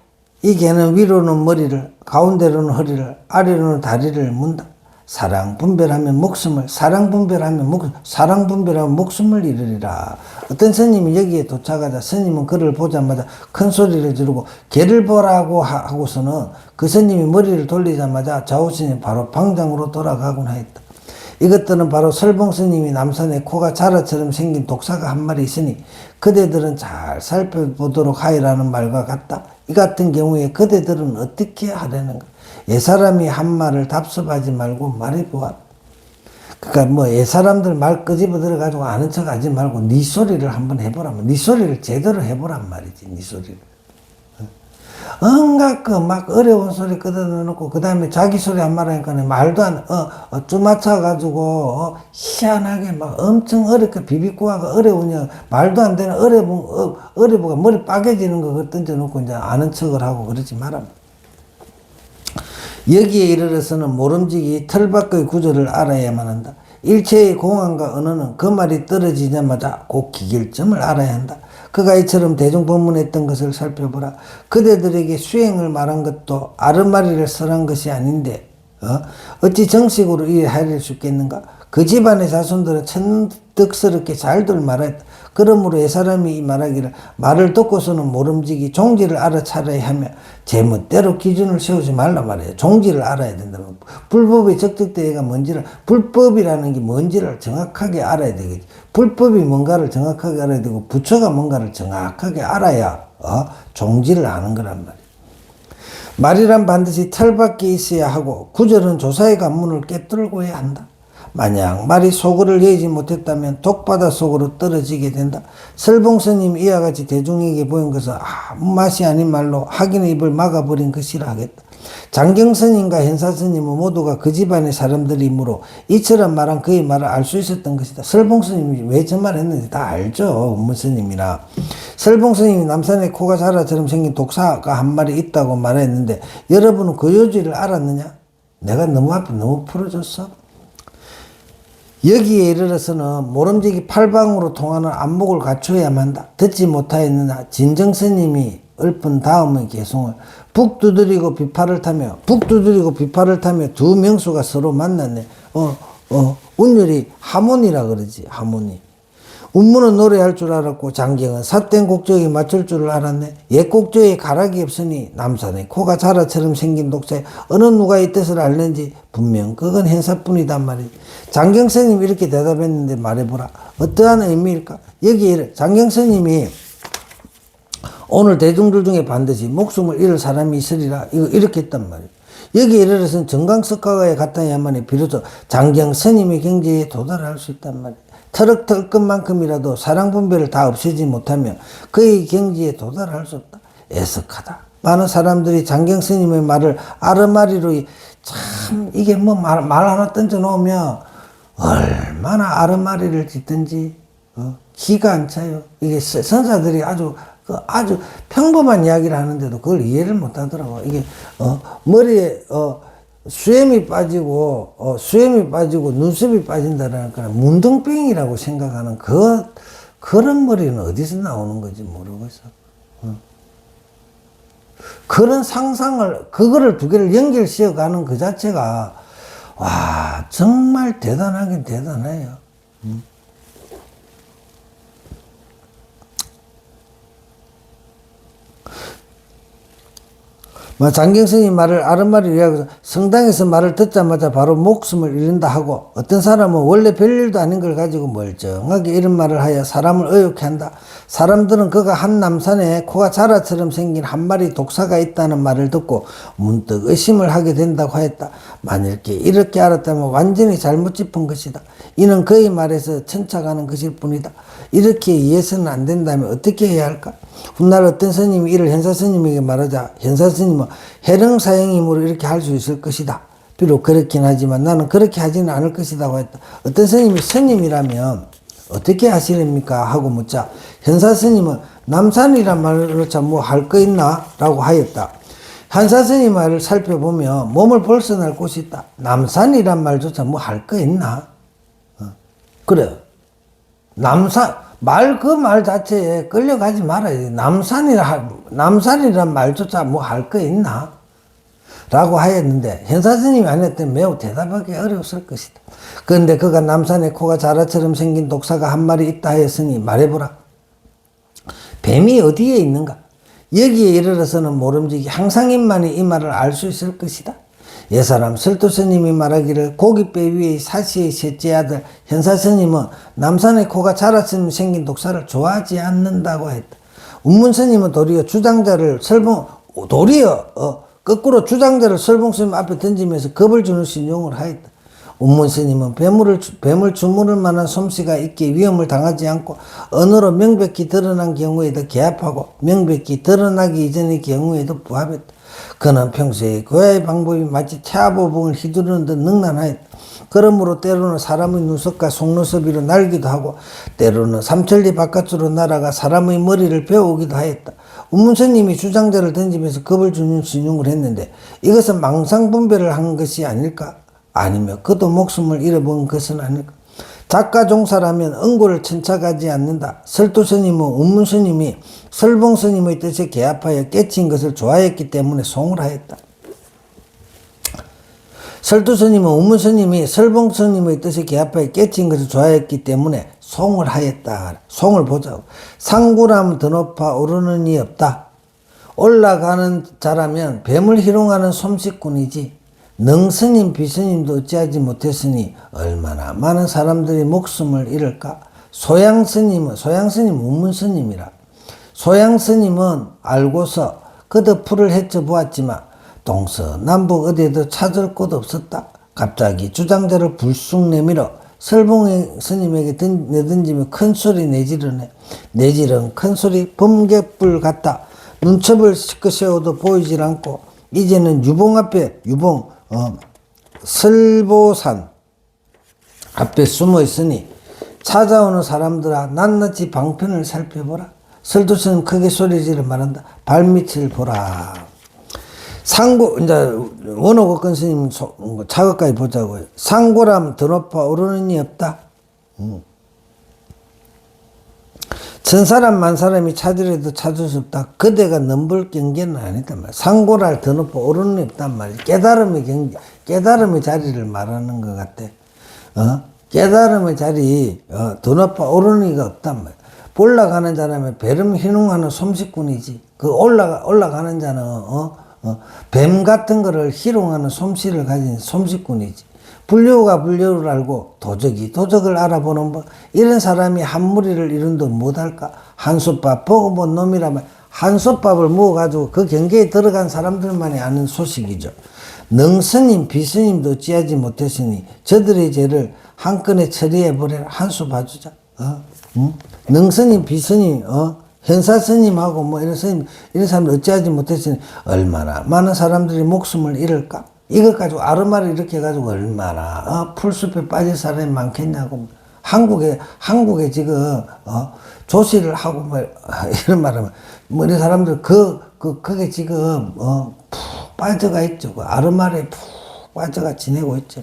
이 개는 위로는 머리를, 가운데로는 허리를, 아래로는 다리를 문다. 사랑 분별하면 목숨을 잃으리라. 어떤 스님이 여기에 도착하자 스님은 그를 보자마자 큰 소리를 지르고 개를 보라고 하고서는 그 스님이 머리를 돌리자마자 좌우 스님이 바로 방장으로 돌아가곤 하였다. 이것들은 바로 설봉 스님이 남산에 코가 자라처럼 생긴 독사가 한 마리 있으니 그대들은 잘 살펴보도록 하이라는 말과 같다. 이 같은 경우에 그대들은 어떻게 하려는가? 옛사람이 한 말을 답습하지 말고 말해보아. 그러니까 뭐 옛사람들 말 끄집어 들어가지고 아는 척 하지 말고 네 소리를 한번 해보라면 네 소리를 제대로 해보란 말이지. 네 소리를. 온갖 막 어려운 소리 끄덕여놓고 그 다음에 자기 소리 한 말 하니까 말도 안 쭈맞춰가지고 희한하게 막 엄청 어렵게 비비꼬아가 어려우냐 말도 안 되는 어려부가 머리 빠개지는 거 던져놓고 이제 아는 척을 하고 그러지 마라. 여기에 이르러서는 모름지기 털밖의 구조를 알아야만 한다. 일체의 공안과 언어는 그 말이 떨어지자마자 곧 기결점을 알아야 한다. 그가 이처럼 대중법문했던 것을 살펴보라. 그대들에게 수행을 말한 것도 아르마리를 설한 것이 아닌데 어찌 정식으로 이에 하릴 수 있겠는가? 그 집안의 자손들은 천득스럽게 잘들 말했다. 그러므로 옛사람이 이 말하기를 말을 듣고서는 모름지기 종지를 알아차려야 하며 제멋대로 기준을 세우지 말라 말이에요. 종지를 알아야 된다면 불법의 적득대가 뭔지를 불법이라는 게 뭔지를 정확하게 알아야 되겠지. 불법이 뭔가를 정확하게 알아야 되고 부처가 뭔가를 정확하게 알아야 종지를 아는 거란 말이에요. 말이란 반드시 털밖에 있어야 하고 구절은 조사의 관문을 깨뚫고 해야 한다. 만약 말이 속어를 여의지 못했다면 독바다 속으로 떨어지게 된다. 설봉스님 이와 같이 대중에게 보인 것은 아무 맛이 아닌 말로 하기는 입을 막아버린 것이라 하겠다. 장경스님과 현사스님은 모두가 그 집안의 사람들이므로 이처럼 말한 그의 말을 알 수 있었던 것이다. 설봉스님이 왜 저 말을 했는지 다 알죠. 문스님이나. 설봉스님이 남산에 코가 자라처럼 생긴 독사가 한 마리 있다고 말했는데 여러분은 그 요지를 알았느냐? 내가 너무 풀어줬어? 여기에 이르러서는 모름지기 팔방으로 통하는 안목을 갖추어야만 한다. 듣지 못하였느냐? 진정스님이 읊은 다음의 개송을 북 두드리고 비파를 타며 두 명수가 서로 만났네. 운율이 하모니라 그러지. 하모니. 운문은 노래할 줄 알았고 장경은 삿된 곡조에 맞출 줄을 알았네. 옛 곡조에 가락이 없으니 남산에 코가 자라처럼 생긴 독사에 어느 누가 이 뜻을 알는지 분명 그건 hen사뿐이단 말이지. 장경스님이 이렇게 대답했는데 말해보라. 어떠한 의미일까? 여기에 장경스님이 오늘 대중들 중에 반드시 목숨을 잃을 사람이 있으리라 이렇게 했단 말이에요. 여기에 이르러서는 정강석가에 갔다야만이 비로소 장경 스님의 경지에 도달할 수 있단 말이에요. 트럭 털 것만큼이라도 사랑 분별을 다 없애지 못하면 그의 경지에 도달할 수 없다. 애석하다. 많은 사람들이 장경 스님의 말을 아르마리로 참 이게 뭐 말 하나 던져 놓으면 얼마나 아르마리를 짓든지 기가 안 차요. 이게 선사들이 아주 평범한 이야기를 하는데도 그걸 이해를 못 하더라고. 이게 머리에 수염이 빠지고 눈썹이 빠진다는 거는 문둥병이라고 생각하는 그런 머리는 어디서 나오는 건지 모르겠어. 그런 상상을 그거를 두 개를 연결시어 가는 그 자체가 와 정말 대단하긴 대단해요. 장경스님 말을 아르마리로 이야기해서 성당에서 말을 듣자마자 바로 목숨을 잃는다 하고, 어떤 사람은 원래 별일도 아닌 걸 가지고 멀쩡하게 이런 말을 하여 사람을 의욕해 한다. 사람들은 그가 한 남산에 코가 자라처럼 생긴 한 마리 독사가 있다는 말을 듣고 문득 의심을 하게 된다고 하였다. 만일 이렇게 알았다면 완전히 잘못 짚은 것이다. 이는 그의 말에서 천착하는 것일 뿐이다. 이렇게 이해해서는 안 된다면 어떻게 해야 할까? 훗날 어떤 스님이 이를 현사 스님에게 말하자 현사 스님은 해령사형임으로 이렇게 할 수 있을 것이다. 비록 그렇긴 하지만 나는 그렇게 하지는 않을 것이라고 했다. 어떤 스님이 스님이라면 어떻게 하시렵니까? 하고 묻자 현사 스님은 남산이란 말로 참 뭐 할 거 있나? 라고 하였다. 현사 스님 말을 살펴보면 몸을 벗어날 곳이 있다. 남산이란 말조차 뭐 할 거 있나? 그래. 그 말 자체에 끌려가지 말아야 돼. 남산이란 말조차 뭐 할 거 있나? 라고 하였는데, 현사 스님이 안 했더니 매우 대답하기 어려웠을 것이다. 그런데 그가 남산에 코가 자라처럼 생긴 독사가 한 마리 있다 하였으니 말해보라. 뱀이 어디에 있는가? 여기에 이르러서는 모름지기 항상인만이 이 말을 알 수 있을 것이다. 옛사람 설도스님이 말하기를 고깃배 위에 사시의 셋째 아들 현사스님은 남산에 코가 자라처럼 생긴 독사를 좋아하지 않는다고 했다. 운문스님은 도리어 거꾸로 주장자를 설봉스님 앞에 던지면서 겁을 주는 신용을 하였다. 운문스님은 뱀을 주무를 만한 솜씨가 있기에 위험을 당하지 않고 언어로 명백히 드러난 경우에도 개합하고 명백히 드러나기 이전의 경우에도 부합했다. 그는 평소에 그의 방법이 마치 태아보봉을 휘두르는 듯 능란하였다. 그러므로 때로는 사람의 눈썹과 속눈썹이로 날기도 하고 때로는 삼천리 바깥으로 날아가 사람의 머리를 베어오기도 하였다. 운문스님이 주장자를 던지면서 겁을 주는 신용을 했는데 이것은 망상분별을 한 것이 아닐까? 아니면 그도 목숨을 잃어본 것은 아닐까? 작가 종사라면 응고를 천착하지 않는다. 설도스님은 운문스님이 설봉스님의 뜻에 개합하여 깨친 것을 좋아했기 때문에 송을 하였다. 설도스님은 운문스님이 설봉스님의 뜻에 개합하여 깨친 것을 좋아했기 때문에 송을 하였다. 송을 보자고. 상구람 더 높아 오르는 이 없다. 올라가는 자라면 뱀을 희롱하는 솜씨꾼이지 능스님 비스님도 어찌하지 못했으니 얼마나 많은 사람들이 목숨을 잃을까? 소양스님은 운문스님이라. 소양스님은 알고서 그도 풀을 헤쳐보았지만 동서남북 어디에도 찾을 곳 없었다. 갑자기 주장자를 불쑥 내밀어 설봉 스님에게 내던지며 큰소리 내지른 큰소리 번개불 같다. 눈첩을 시커 세워도 보이질 않고 이제는 설보산 앞에 숨어 있으니 찾아오는 사람들아 낱낱이 방편을 살펴보라. 설도스는 크게 소리지르 말한다. 발밑을 보라. 이제 원호국건 스님 차극까지 보자고요. 상고람 더 높아 오르는 이 없다. 천사람 만사람이 찾으려도 찾을 수 없다. 그대가 넘볼 경계는 아니다 말이야. 상고랄 더 높아 오르는 이 없단 말이야. 깨달음의 자리를 말하는 것 같아. 깨달음의 자리, 더 높아 오르는 이가 없단 말이야. 올라가는 자라면 배름 희롱하는 솜씨꾼이지. 그 올라가는 자는, 뱀 같은 거를 희롱하는 솜씨를 가진 솜씨꾼이지. 불교가 불교를 알고 도적을 알아보는 법. 이런 사람이 한 무리를 이룬도 못할까? 한솥밥 보고 본 놈이라면 한솥밥을 먹어가지고 그 경계에 들어간 사람들만이 아는 소식이죠. 능스님 비스님도 어찌하지 못했으니 저들의 죄를 한 건에 처리해버려라. 한 수 봐주자. 응? 능스님 비스님 현사스님하고 뭐 이런 스님 이런 사람들 어찌하지 못했으니 얼마나 많은 사람들이 목숨을 잃을까. 이것 가지고 아르마를 이렇게 해가지고 얼마나 풀숲에 빠질 사람이 많겠냐고. 한국에 지금 조시를 하고 뭐 이런 말하면 뭐 이런 사람들 그게 지금 푹 빠져가 있죠. 그 아르마에 푹 빠져가 지내고 있죠.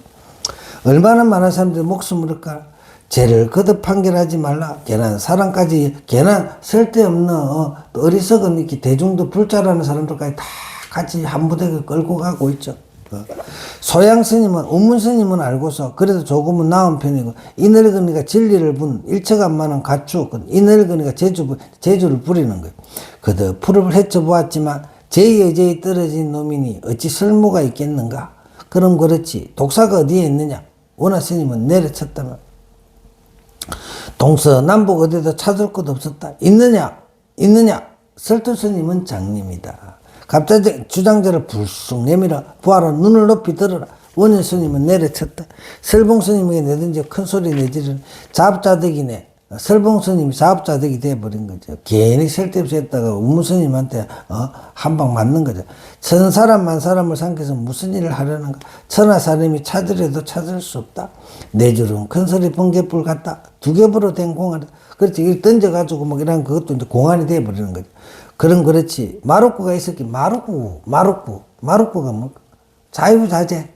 얼마나 많은 사람들이 목숨을 잃을까. 죄를 거듭 판결하지 말라. 괜한 사람까지 괜한 쓸데없는 또 어리석은 이렇게 대중도 불자라는 사람들까지 다 같이 한 부대에 끌고 가고 있죠. 소양 스님은 운문 스님은 알고서 그래도 조금은 나은 편이고 이 늙은이가 진리를 분 일체감만한 가축 이 늙은이가 재주를 부리는 거예요. 그도 풀을 헤쳐보았지만 제의에 떨어진 놈이니 어찌 쓸모가 있겠는가. 그럼 그렇지 독사가 어디에 있느냐. 원하 스님은 내려쳤다면 동서남북 어디도 찾을 곳 없었다. 있느냐 설도 스님은 장님이다. 갑자기 주장자를 불쑥 내밀어 부하라. 눈을 높이 들어라. 원현 스님은 내려쳤다. 설봉 스님에게 내든지 큰 소리 내지르는 자업자득이네. 설봉 스님이 자업자득이 돼버린 거죠. 괜히 쓸데없이 했다가 운무 스님한테 한 방 맞는 거죠. 천 사람 만 사람을 삼켜서 무슨 일을 하려는가. 천하 사람이 찾으려도 찾을 수 없다. 네 줄은 큰 소리 번개불 같다. 두 겹으로 된 공안. 그렇지. 이렇게 던져가지고 막 이런 그것도 이제 공안이 돼버리는 거죠. 그렇지. 마루꾸가 있었기. 마루꾸가 뭐 자유자재.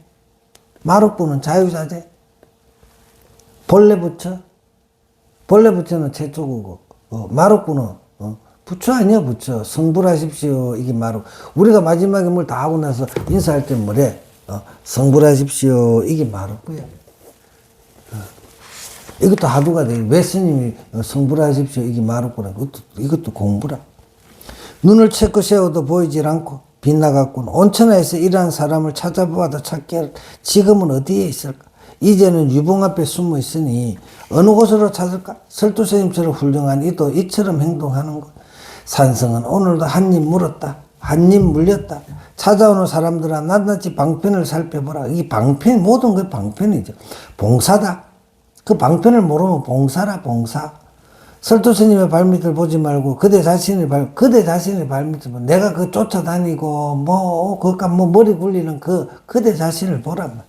마루꾸는 자유자재. 본래부처는 최초고 마루꾸는 부처 아니야. 부처. 성불하십시오. 이게 마루. 우리가 마지막에 뭘 다 하고 나서 인사할 때 뭐래. 성불하십시오. 이게 마루꾸야. 이것도 하두가 돼. 왜 스님이 성불하십시오. 이게 마루꾸라. 이것도 공부라. 눈을 채고 세워도 보이질 않고 빗나갔군. 온천하에서 일하는 사람을 찾아보아도 찾기 지금은 어디에 있을까? 이제는 유봉 앞에 숨어 있으니 어느 곳으로 찾을까? 설두스님처럼 훌륭한 이도 이처럼 행동하는 것. 산성은 오늘도 한 입 물었다. 한 입 물렸다. 찾아오는 사람들아 낱낱이 방편을 살펴보라. 이 방편 모든 게 방편이죠. 봉사다. 그 방편을 모르면 봉사라 봉사. 설도스님의 발밑을 보지 말고 그대 자신의 발밑을 보고 내가 그 쫓아다니고 그니까 머리 굴리는 그대 자신을 보란 말.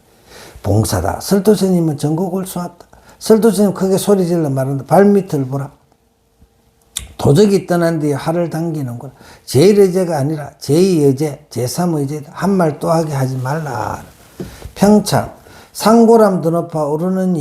봉사다. 설도스님은 전국을 쏘았다. 설도스님 크게 소리질러 말한다. 발밑을 보라. 도적이 떠난 뒤에 활을 당기는구나. 제1의제가 아니라 제2의제, 제3의제다. 한 말 또 하게 하지 말라. 평창. 상고람 더 높아 오르는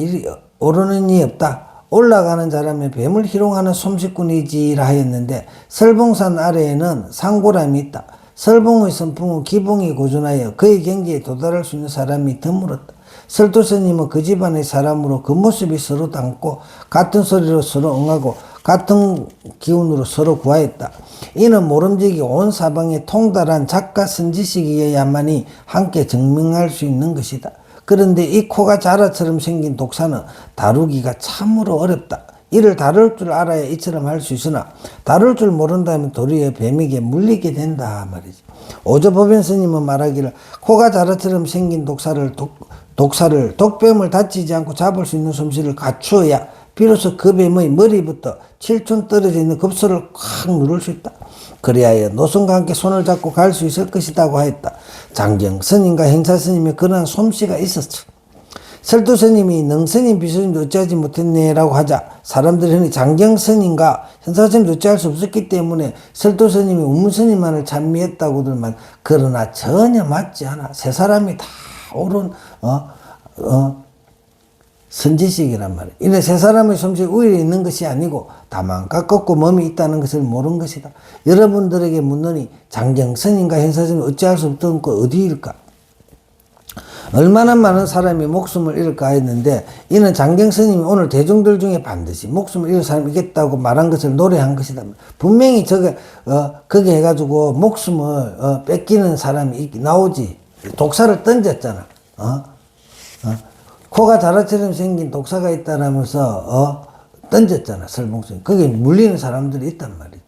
이 없다. 올라가는 사람의 뱀을 희롱하는 솜씨꾼이지라 하였는데 설봉산 아래에는 상고람이 있다. 설봉의 선풍은 기봉이 고존하여 그의 경지에 도달할 수 있는 사람이 드물었다. 설도스님은 그 집안의 사람으로 그 모습이 서로 닮고 같은 소리로 서로 응하고 같은 기운으로 서로 구하였다. 이는 모름지기 온 사방에 통달한 작가 선지식이어야만이 함께 증명할 수 있는 것이다. 그런데 이 코가 자라처럼 생긴 독사는 다루기가 참으로 어렵다. 이를 다룰 줄 알아야 이처럼 할 수 있으나 다룰 줄 모른다면 도리어 뱀에게 물리게 된다 말이지. 오조법연 스님은 말하기를 코가 자라처럼 생긴 독뱀을 다치지 않고 잡을 수 있는 솜씨를 갖추어야 비로소 그 뱀의 머리부터 7촌 떨어져 있는 급소를 콱 누를 수 있다. 그리하여 노선과 함께 손을 잡고 갈 수 있을 것이라고 하였다. 장경 스님과 행사 스님의 그러한 솜씨가 있었죠. 설도 스님이 능스님 비스님도 어찌하지 못했네라고 하자 사람들이 흔히 장경 스님과 행사 스님도 어찌할 수 없었기 때문에 설도 스님이 운문 스님만을 찬미했다고들만 그러나 전혀 맞지 않아. 세 사람이 다 옳은 선지식이란 말이에요. 이래 세 사람의 솜씨에 우열이 있는 것이 아니고 다만 가깝고 몸이 있다는 것을 모르는 것이다. 여러분들에게 묻노니 장경 스님과 행사 스님이 어찌할 수 없던 것 어디일까? 얼마나 많은 사람이 목숨을 잃을까 했는데 이는 장경 스님이 오늘 대중들 중에 반드시 목숨을 잃을 사람이 있겠다고 말한 것을 노래한 것이다. 분명히 그게 해가지고 목숨을 뺏기는 사람이 나오지. 독사를 던졌잖아. 코가 자라처럼 생긴 독사가 있다라면서 던졌잖아. 설봉스님. 거기에 물리는 사람들이 있단 말이지.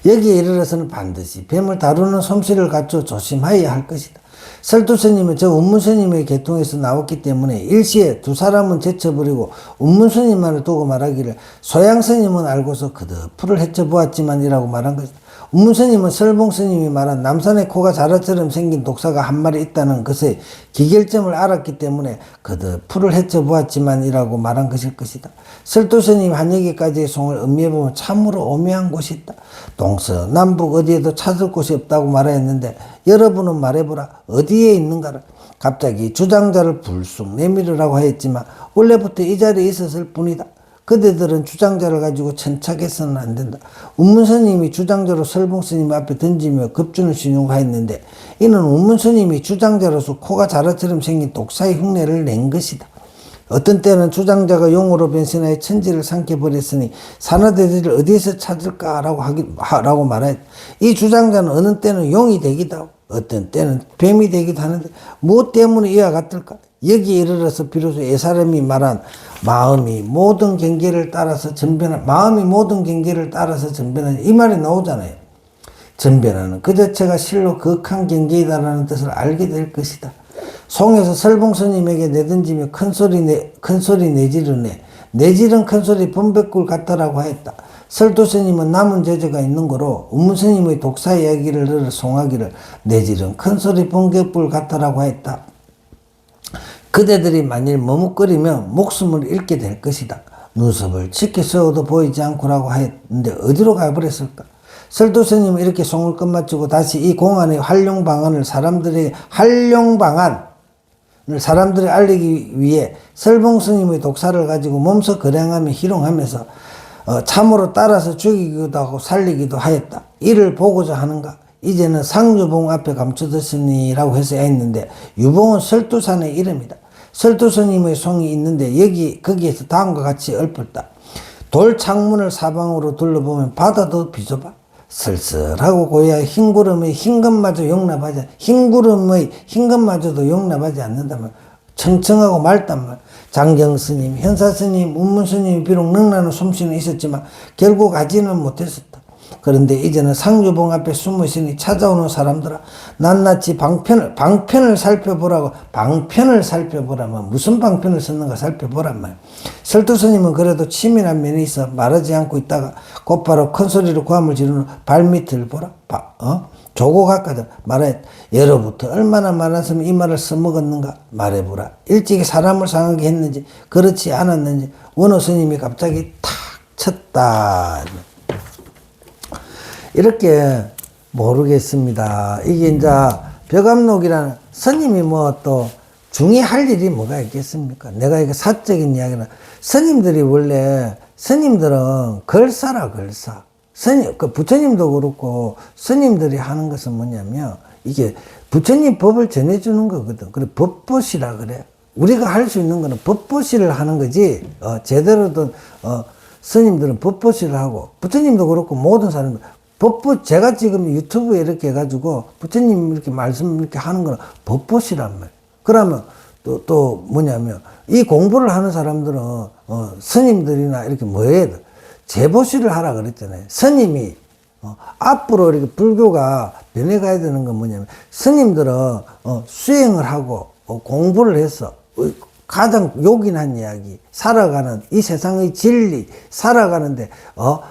여기에 이르러서는 반드시 뱀을 다루는 솜씨를 갖춰 조심하여야 할 것이다. 설두스님은 저 운문스님의 계통에서 나왔기 때문에 일시에 두 사람은 제쳐버리고 운문스님만을 두고 말하기를 소양스님은 알고서 그득 풀을 헤쳐보았지만이라고 말한 것이다. 운문스님은 설봉스님이 말한 남산의 코가 자라처럼 생긴 독사가 한 마리 있다는 것의 기결점을 알았기 때문에 그득 풀을 헤쳐보았지만이라고 말한 것일 것이다. 설두스님 한 얘기까지의 송을 음미해보면 참으로 오묘한 곳이 있다. 동서남북 어디에도 찾을 곳이 없다고 말하였는데 여러분은 말해보라. 어디에 있는가를. 갑자기 주장자를 불쑥 내밀으라고 하였지만 원래부터 이 자리에 있었을 뿐이다. 그대들은 주장자를 가지고 천착해서는 안 된다. 운문스님이 주장자로 설봉스님 앞에 던지며 급준을 신용하였는데 이는 운문스님이 주장자로서 코가 자라처럼 생긴 독사의 흉내를 낸 것이다. 어떤 때는 주장자가 용으로 변신하여 천지를 삼켜버렸으니 산하대지를 어디에서 찾을까라고 말하였다. 이 주장자는 어느 때는 용이 되기도 하고 어떤 때는 뱀이 되기도 하는데 무엇 때문에 이와 같을까? 여기에 이르러서 비로소 옛사람이 말한 마음이 모든 경계를 따라서 전변하는 이 말이 나오잖아요. 전변하는 그 자체가 실로 극한 경계이다라는 뜻을 알게 될 것이다. 송에서 설봉스님에게 내던지며 큰소리 내지르네. 내지른 큰소리 번백굴 같다라고 하였다. 설두스님은 남은 제자가 있는 거로 운문스님의 독사 이야기를 들어 송하기를 내지른 큰소리 번백굴 같다라고 하였다. 그대들이 만일 머뭇거리면 목숨을 잃게 될 것이다. 눈썹을 짙게 세워도 보이지 않고라고 하였는데 어디로 가버렸을까? 설두스님은 이렇게 송을 끝마치고 다시 이 공안의 활용방안을 사람들에게 알리기 위해 설봉스님의 독사를 가지고 몸소 거량하며 희롱하면서 참으로 따라서 죽이기도 하고 살리기도 하였다. 이를 보고자 하는가? 이제는 상유봉 앞에 감춰졌으니라고 해서 했는데 유봉은 설두산의 이름이다. 설두스님의 송이 있는데 거기에서 다음과 같이 읊었다. 돌 창문을 사방으로 둘러보면 바다도 비좁아. 쓸쓸하고 고야 흰 구름의 흰 것마저도 용납하지 않는다면 청청하고 맑단 말. 장경스님, 현사스님, 운문스님이 비록 능란한 솜씨는 있었지만 결국 가지는 못했었다. 그런데 이제는 상유봉 앞에 숨으시니 찾아오는 사람들아 낱낱이 방편을 살펴보라면 무슨 방편을 썼는가 살펴보란 말. 설두스님은 그래도 치밀한 면이 있어 말하지 않고 있다가 곧바로 큰 소리로 고함을 지르는 발밑을 보라. 조고 가까이 말해. 예로부터 얼마나 많았으면 이 말을 써먹었는가 말해보라. 일찍이 사람을 상하게 했는지 그렇지 않았는지 원호 스님이 갑자기 탁 쳤다. 이렇게 모르겠습니다. 이게 이제 벽암록이라는 스님이 뭐 또 중에 할 일이 뭐가 있겠습니까? 내가 이거 사적인 이야기는 스님들이 원래 스님들은 걸사라 걸사. 부처님도 그렇고 스님들이 하는 것은 뭐냐면 이게 부처님 법을 전해주는 거거든. 그래 법보시라 그래. 우리가 할 수 있는 거는 법보시를 하는 거지. 제대로 된 스님들은 법보시를 하고 부처님도 그렇고 모든 사람들 제가 지금 유튜브에 이렇게 해가지고 부처님 이렇게 말씀 이렇게 하는 거는 법보시란 말이에요. 그러면 또 뭐냐면 이 공부를 하는 사람들은 스님들이나 이렇게 뭐 해야 돼? 제보시를 하라 그랬잖아요. 스님이 앞으로 이렇게 불교가 변해가야 되는 건 뭐냐면 스님들은 수행을 하고 공부를 해서 가장 요긴한 이야기, 살아가는 이 세상의 진리, 살아가는데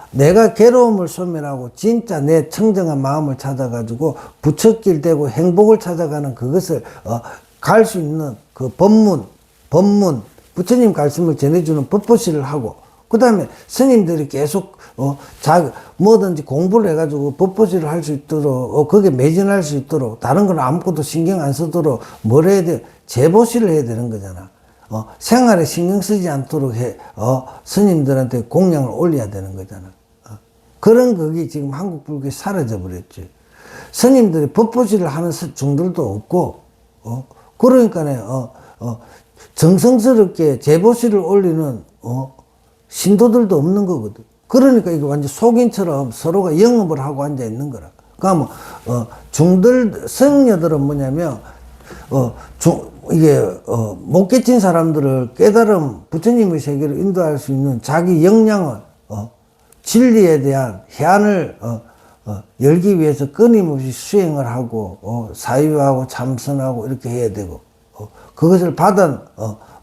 내가 괴로움을 소멸하고 진짜 내 청정한 마음을 찾아가지고 부처길 되고 행복을 찾아가는 그것을 갈 수 있는 그 법문, 부처님 말씀을 전해주는 법보시를 하고 그 다음에 스님들이 계속 뭐든지 공부를 해가지고 법보시를 할 수 있도록 거기에 매진할 수 있도록 다른 건 아무것도 신경 안 쓰도록 뭘 해야 돼? 제보시를 해야 되는 거잖아. 생활에 신경 쓰지 않도록 스님들한테 공양을 올려야 되는 거잖아. 그런 그게 지금 한국 불교에 사라져 버렸지. 스님들이 법보시를 하는 중들도 없고, 그러니까, 정성스럽게 제보시를 올리는, 신도들도 없는 거거든. 그러니까 이거 완전 속인처럼 서로가 영업을 하고 앉아 있는 거라. 그러면, 성녀들은 뭐냐면, 못 깨친 사람들을 깨달음, 부처님의 세계로 인도할 수 있는 자기 역량을, 진리에 대한 해안을, 열기 위해서 끊임없이 수행을 하고 사유하고 참선하고 이렇게 해야 되고 그것을 받은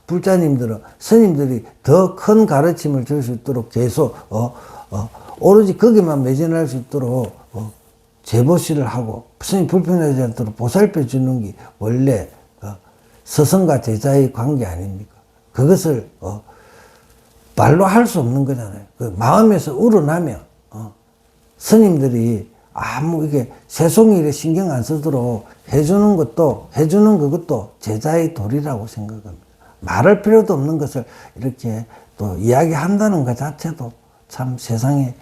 불자님들은 스님들이 더 큰 가르침을 줄 수 있도록 계속 오로지 거기만 매진할 수 있도록 제보시를 하고 스님 불편하지 않도록 보살펴 주는 게 원래 스승과 제자의 관계 아닙니까? 그것을 말로 할 수 없는 거잖아요. 그 마음에서 우러나면 스님들이 아무 이게 세속일에 신경 안 쓰도록 해주는 그것도 제자의 도리라고 생각합니다. 말할 필요도 없는 것을 이렇게 또 이야기한다는 것 자체도 참 세상에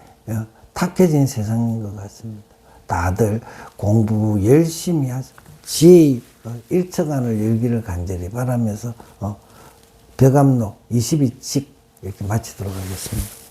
탁해진 세상인 것 같습니다. 다들 공부 열심히 하세요. 지혜의 일처간을 열기를 간절히 바라면서 벽암록 22칙 이렇게 마치도록 하겠습니다.